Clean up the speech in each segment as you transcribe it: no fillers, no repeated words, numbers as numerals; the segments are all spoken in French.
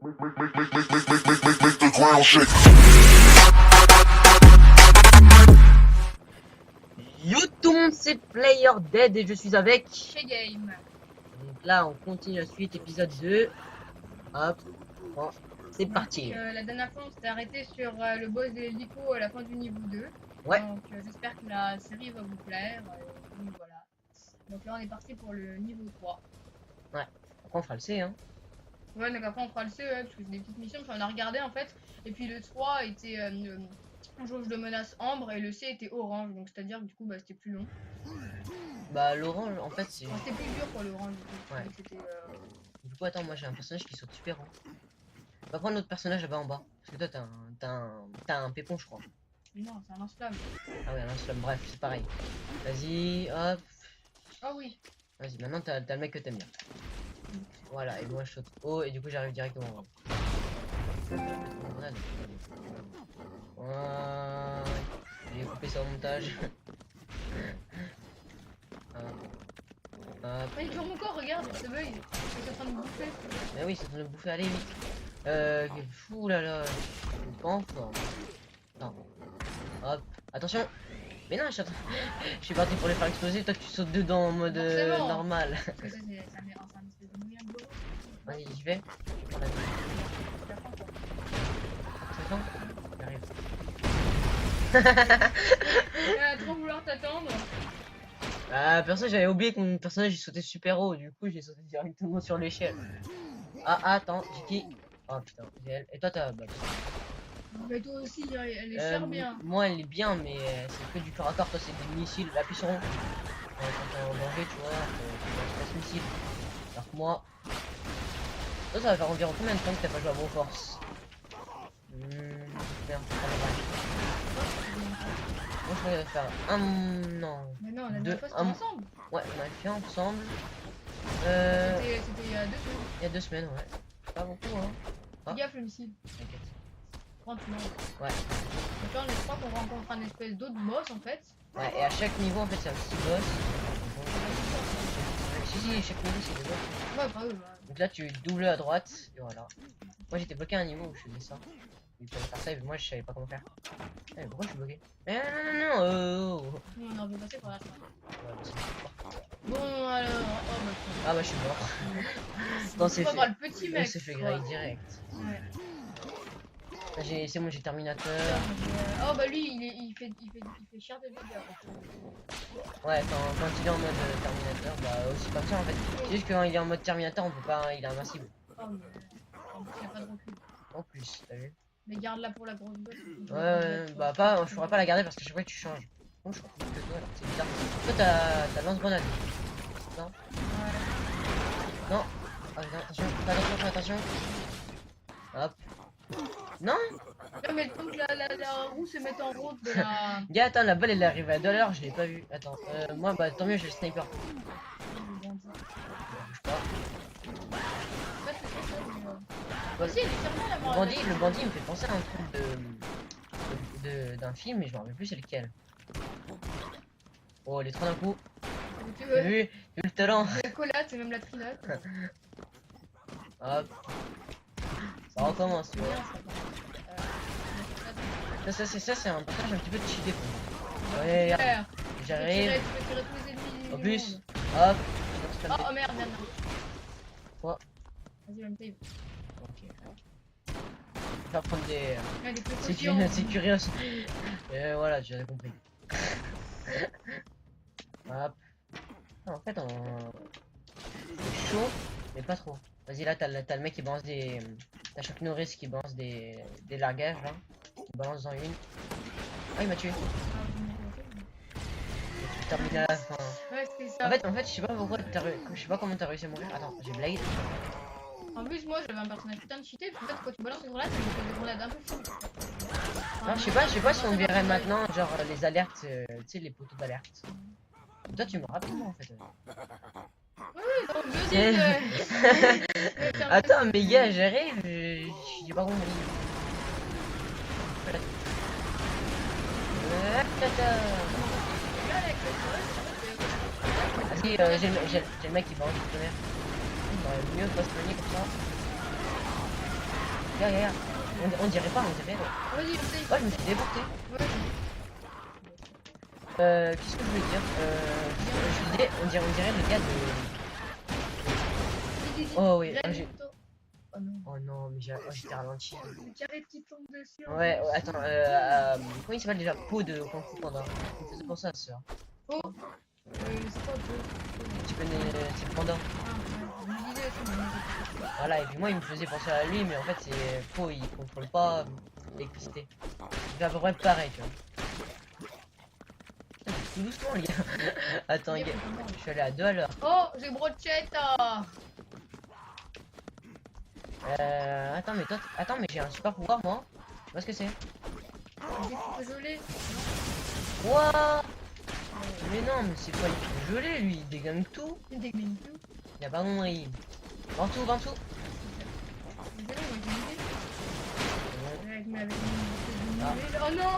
Make the ground shake. Yo tout le monde, c'est Player Dead et je suis avec. Chez Game. Donc là, on continue la suite, épisode 2. Hop, bon, c'est parti. La dernière fois, on s'était arrêté sur le boss de l'hélico à la fin du niveau 2. Ouais. Donc j'espère que la série va vous plaire. Donc voilà. Donc là, on est parti pour le niveau 3. Après, on fera le C, hein. Ouais, donc après, on fera le C, parce que c'est des petites missions. Enfin, on a regardé en fait. Et puis le 3 était jauge de menace ambre et le C était orange. Donc c'est-à-dire que du coup, bah, c'était plus long. Bah, l'orange, en fait, c'est. Enfin, c'était plus dur pour l'orange. Du coup. Ouais. Donc, c'était, Du coup, attends, moi j'ai un personnage qui saute super haut. On va prendre notre personnage là-bas en bas. Parce que toi, t'as un pépon, je crois. Non, c'est un lance-flamme. Ah ouais, un lance-flamme, bref, c'est pareil. Vas-y, hop. Ah oui. Vas-y, maintenant t'as le mec que t'aimes bien. Voilà, et moi je saute haut et du coup j'arrive directement en haut. Voilà. J'ai coupé ça au montage. Hop. Ah, il tourne mon corps, regarde, ce bug. Il est en train de me bouffer. Mais oui, c'est en train de bouffer, allez vite. Fou là là. Je suis pas en forme. Non. Hop, attention. Mais non, je suis parti pour les faire exploser. Toi, tu sautes dedans en mode Forcément. normal. Parce que ça, c'est un espèce de moyen de boulot. Vas-y, j'y vais. Voilà. Attends, j'arrive. Trop vouloir t'attendre. Ah, perso, j'avais oublié que mon personnage il sautait super haut. Du coup, j'ai sauté directement sur l'échelle. Ah, attends, j'ai qui? Oh putain, j'ai elle. Et toi, t'as. Bah, Mais toi aussi, elle est chère bien. moi, elle est bien, mais c'est que du corps à corps. Toi, c'est des missiles. Appuie sur rond. Quand t'es en danger, tu vois, tu passes missile. Alors que moi. Toi, ça va faire environ combien de temps que t'as pas joué à Broforce? Merde, c'est pas dommage. Moi, je vais faire un. Non. Mais non, on a Deux, deux postes un- ensemble. Ouais, on a fait ensemble. C'était il y a 2 semaines. Il y a 2 semaines, ouais. Pas beaucoup, hein. Ah. Fais gaffe le missile. T'inquiète. Franchement. Ouais. Donc là, je crois qu'on rencontre un espèce d'autre boss en fait. Ouais, et à chaque niveau, en fait, c'est un petit boss. Si, chaque niveau, c'est des boss. Ouais, bah oui, bah. Donc là, tu doubles à droite, et voilà. Moi, j'étais bloqué à un niveau où je faisais ça. Il fallait faire ça, et moi, je savais pas comment faire. Eh, pourquoi je suis bloqué? Eh, non. Nous, on a envie de passer par la fin. Ouais, bah, c'est mort. Bon, alors. Oh, bah. Ah, bah, je suis mort. On c'est va fait. voir le petit On mec. s'est fait quoi. griller direct. Ouais. C'est bon, j'ai Terminator. Oh, bah lui, il fait cher de dégâts. Ouais, quand il est en mode Terminator, bah, aussi comme ça, en fait. C'est juste que quand il est en mode Terminator, on peut pas. Il est invincible. Oh, mais. En plus, il n'y a pas de recul. En plus, t'as vu? Mais garde-la pour la grosse bosse. Ouais, bah pas, je pourrais pas la garder parce que chaque fois que tu changes. Bon, je crois que toi, alors, c'est bizarre. Toi, t'as lance-grenade. Non? Ouais. Non. Ah, non, attention, fais attention. Hop. Non? Non, mais le temps que la roue se mette en route de la. Gars, attends, la balle elle est arrivée à 2 heures, je l'ai pas vue. Attends, moi, bah tant mieux, j'ai le sniper. Bouge pas. Vas-y, elle est fermée la mort. Le bandit me fait penser à un truc d'un film, mais je me rappelle plus c'est lequel. Oh, les trois d'un coup. Tu T'as veux vu le talent. la collate, c'est même la trilate. Hop. Ça recommence, tu C'est vois. bien ça. Ça, c'est un passage un petit peu cheaté pour moi. Ouais, regarde, Super. j'arrive. Tu peux tirer tous les ennemis. En du plus, monde. hop. Oh merde, merde. Quoi? Vas-y, je vais me payer. Ok. Je vais prendre des. Ouais, des C'est précautions. c'est curieux. Voilà, tu as compris. Hop. Ah, en fait, c'est chaud, mais pas trop. Vas-y, là, t'as le mec qui balance des. T'as Chuck Norris qui balance des largages, là. Il balance dans une. Ah, il m'a tué. Tu termines à la fin. Ouais, c'est ça. En fait, je sais pas pourquoi je sais pas comment t'as réussi à mourir. Attends, j'ai Blade. En plus, moi j'avais un personnage putain de cheaté. Peut-être quand tu balances une grenade, ça me fait des grenades un peu fou. Non, je sais pas si on verrait maintenant, genre les alertes, tu sais, les poteaux d'alerte. Toi, tu me rappelles moi en fait. Oui, donc je dis que. Attends, mais gars, j'arrive, j'ai pas compris. Vas-y, j'ai le mec qui balance du tonnerre. Mieux de pas se soigner comme ça. Regarde. On dirait pas, on dirait. Vas-y, essaye. Oh, je me suis déporté. Ouais. Qu'est-ce que je voulais dire je disais, on dirait le gars de. Oh oui, Grêle, j'ai- plutôt. Oh non. Oh non, mais j'étais ralenti. Le carré qui tombe dessus. en Ouais, plus. attends, comment il s'appelle déjà? Peau de Kung Fu Panda. Il faisait pour ça, ça. Oh. C'est pas beau. Tu connais, c'est le panda. Ah, ouais. Je me disais, c'est bon. Voilà, et puis moi il me faisait penser à lui, mais en fait c'est faux, il contrôle pas l'électricité. Il fait à peu près pareil, tu vois. Putain, tout doucement, les gars. Attends, les gars, je suis allé à 2 à l'heure. Oh, j'ai brochetta. Attends, mais toi, attends, mais j'ai un super pouvoir, moi. Je sais pas ce que c'est. Désolé. Wouah! Mais non, mais c'est pas il fait gelé, lui, il dégaine tout. C'est des minous. Il a pas compris. Ventoux. Désolé, moi j'ai une idée. Avec Ah. Oh non.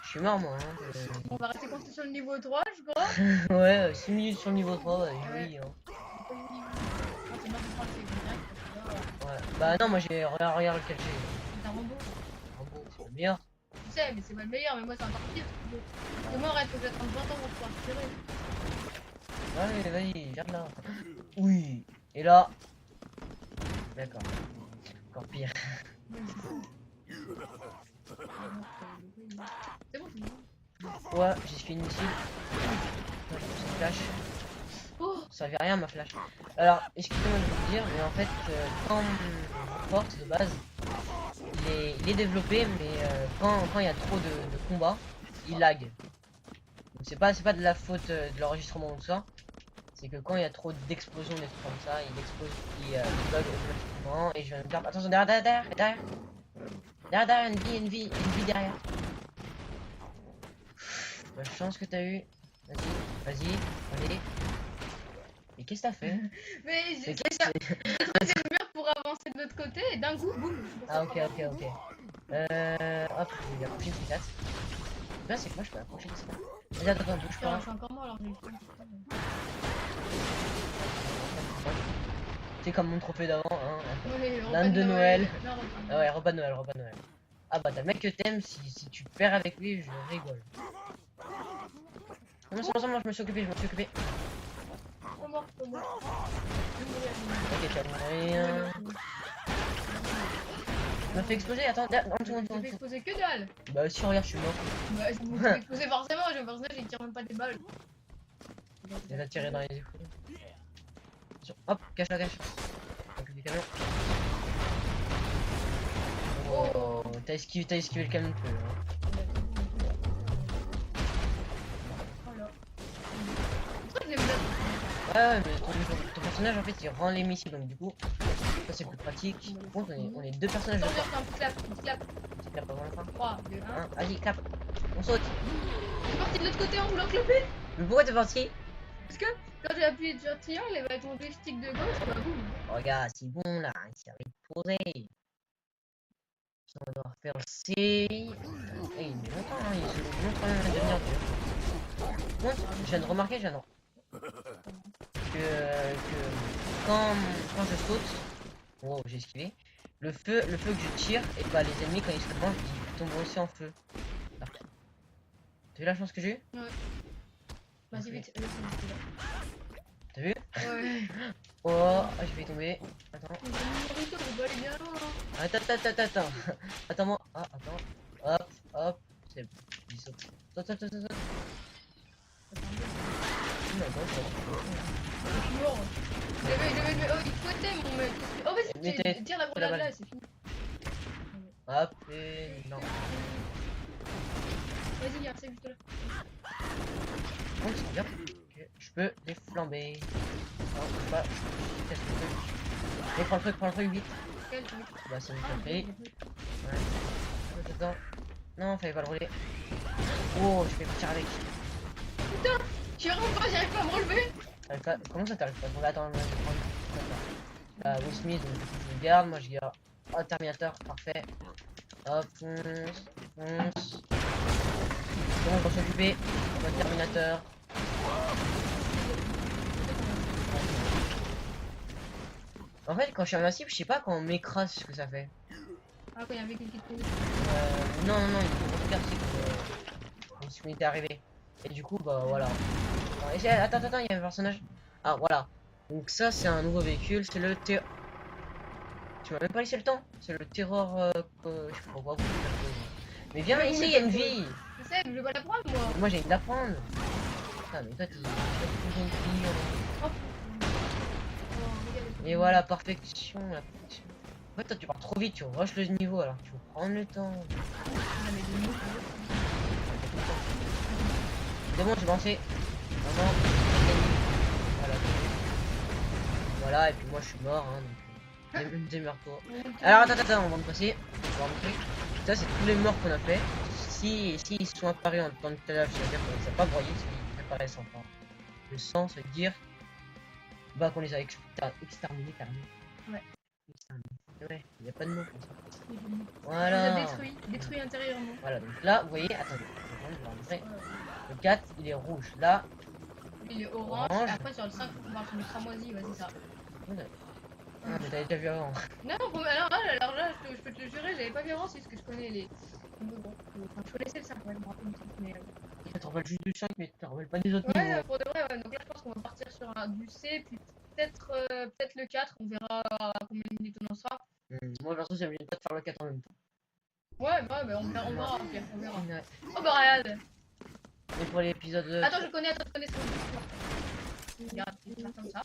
Je suis mort, moi. Hein. On va rester coincé sur le niveau 3, je crois. Ouais, 6 minutes sur le niveau 3, ouais, oui. Hein. Ah, c'est marrant, c'est direct. Ouais. Bah non, moi j'ai. Regarde lequel j'ai. C'est un robot. Rambo, c'est le meilleur. Je sais, mais c'est pas le meilleur, mais moi c'est encore pire. Parce que moi, arrête, faut que j'attende 20 ans pour pouvoir tirer. Ouais, vas-y, viens là. Oui. Et là. D'accord. Encore pire. C'est bon, c'est bon. Ouais, j'ai fini ici. Flash. Oh, Ça servait à rien ma flash. Alors, excusez-moi de vous le dire, mais en fait, quand mon force de base, il est développé, mais quand il y a trop de combats, il lag. Donc c'est pas de la faute de l'enregistrement ou tout ça. C'est que quand il y a trop d'explosions, des trucs comme ça, il explose, il bug automatiquement. Et je viens de perdre. Attention, derrière. Derrière, une vie derrière. La chance que t'as eu. Vas-y, allez. Et qu'est-ce que t'as fait? mais Mais j'ai qu'est-ce trouvé que le mur pour avancer de l'autre côté et d'un coup, boum. Ah, ok. Hop, je vais approcher une C4. Le bien, c'est que moi je peux approcher une C4. Vas-y, attends, bouge Putain, pas. je suis encore mort alors que j'ai fait. C'est comme mon trophée d'avant, hein. Ouais, L'âne de Noël. Non, Ah ouais, repas de Noël. Ah bah, t'as le mec que t'aimes, si tu perds avec lui, je rigole. Non, c'est bon, je me suis occupé. Trop mort. Ok, t'as rien. Il m'a fait exploser, attends, en J'ai fait dessous. exploser que dalle. Bah, si, regarde, je suis mort. Bah, je me fais exploser forcément, je personnage il tire même pas des balles. Il a tiré dans les yeux. Hop, cache-la. Donc, du camion. Oh, t'as esquivé le camion de feu. Hein. Voilà. C'est vrai que j'aime bien. Ouais, mais ton personnage en fait il rend les missiles donc du coup ça c'est plus pratique. Par contre on est deux personnages de Attends, j'ai un petit clap. Il a pas vraiment la fin. 3, 2, 1. Vas-y, clap. On saute. Je suis parti de l'autre côté en voulant cloper. Mais pourquoi t'es parti? Parce que quand j'ai appuyé sur triangle, et avec mon joystick de gauche, bah boum. Regarde, c'est bon là, il s'est posé. On va devoir faire le C. Et il met longtemps, hein, il se montre quand même à devenir dur. Bon, je viens de remarquer, que quand je saute, wow, j'ai esquivé. Le feu que je tire, et bah les ennemis quand ils se mangent, ils tombent aussi en feu. Ah. T'as vu la chance que j'ai eu? Ouais. Vas-y, vite. T'as vu? Ouais. Oh, j'ai failli tomber. Attends. Attends. Attends-moi. Ah, attends. Hop. C'est bon. Il saute. Saute. Non, Mort. Oh, il fouettait mon mec. Oh, Mais vas-y, tire la grenade là, c'est fini. hop, et non. Vas-y, il y a un save juste là. Bon, c'est bien. Ok, je peux les flamber. Non, je peux pas. Qu'est-ce que je peux? Et prends le truc vite. Quel truc? Bah, c'est une connerie. Ouais. Attends. Non, fallait pas le rouler. Oh, je vais partir avec. Putain, je rentre pas, j'arrive pas à me relever. Comment ça t'arrives pas? Bon, là, attends, je vais prendre. Là, Will Smith, donc je le garde. Moi, je garde. Oh, Terminator, parfait. Hop, fonce. Bon, on va s'occuper. On va Terminator. En fait, quand je suis invincible, je sais pas quand on m'écrase ce que ça fait. Ah, quand il y avait quelqu'un qui Non, non, non, il faut regarder comme si on était arrivé. Et du coup, bah voilà. Attends, attends, il y a un personnage. Ah, voilà. Donc ça, c'est un nouveau véhicule, c'est le T... Tu m'as même pas laissé le temps. C'est le Terror... je sais pas pourquoi vous faites la pause. Mais viens ici, il y a une vie. Je sais, mais je vais pas la prendre, moi. Moi, j'ai envie de la prendre. Ah, mais toi, tu une vie. Oh, regarde. Et voilà, perfection, la perfection. En fait, toi, tu pars trop vite, tu rushes le niveau, alors tu faut prendre le temps. Ah, mais des mots, C'est bon, j'ai lancé. Vraiment, voilà. Voilà, et puis moi, je suis mort, hein, donc... Démerde-toi. Alors, attends, on va me passer. On va montrer. Ça, c'est tous les morts qu'on a fait. Si ils sont apparus en tant que tel, ça veut dire qu'on les a pas broyés, s'ils apparaissent enfin. Le sang, ça veut dire bah, qu'on les a exterminés carrément. Ouais. Exterminés. Ouais, il n'y a pas de mots comme ça. On les Voilà. a détruits intérieurement. Voilà, donc là, vous voyez, attendez, je vais vous montrer. Le 4, il est rouge. Là, Il est orange, Orange. et après sur le 5, on va sur le cramoisi, ouais, c'est ça. ah, mais t'avais déjà vu avant. Non, alors là, je peux te le jurer, j'avais pas vu avant, c'est parce que je connais les. Enfin, je connaissais le 5, ouais, je me rappelle mais. Tu te rappelles juste du 5, mais tu te rappelles pas des autres Ouais, niveaux. pour de vrai, ouais. Donc là, je pense qu'on va partir sur du C, puis peut-être peut-être le 4, on verra à combien de minutes on en sera. Moi, perso, ça me vient pas de faire le 4 en même temps. Ouais, bah, on verra, ok, on verra. Ouais. Oh bah, regarde. Et pour l'épisode... Attends, je connais ce qu'on regarde, je vais faire comme ça.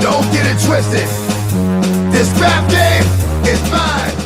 Don't get it twisted. This rap game is mine.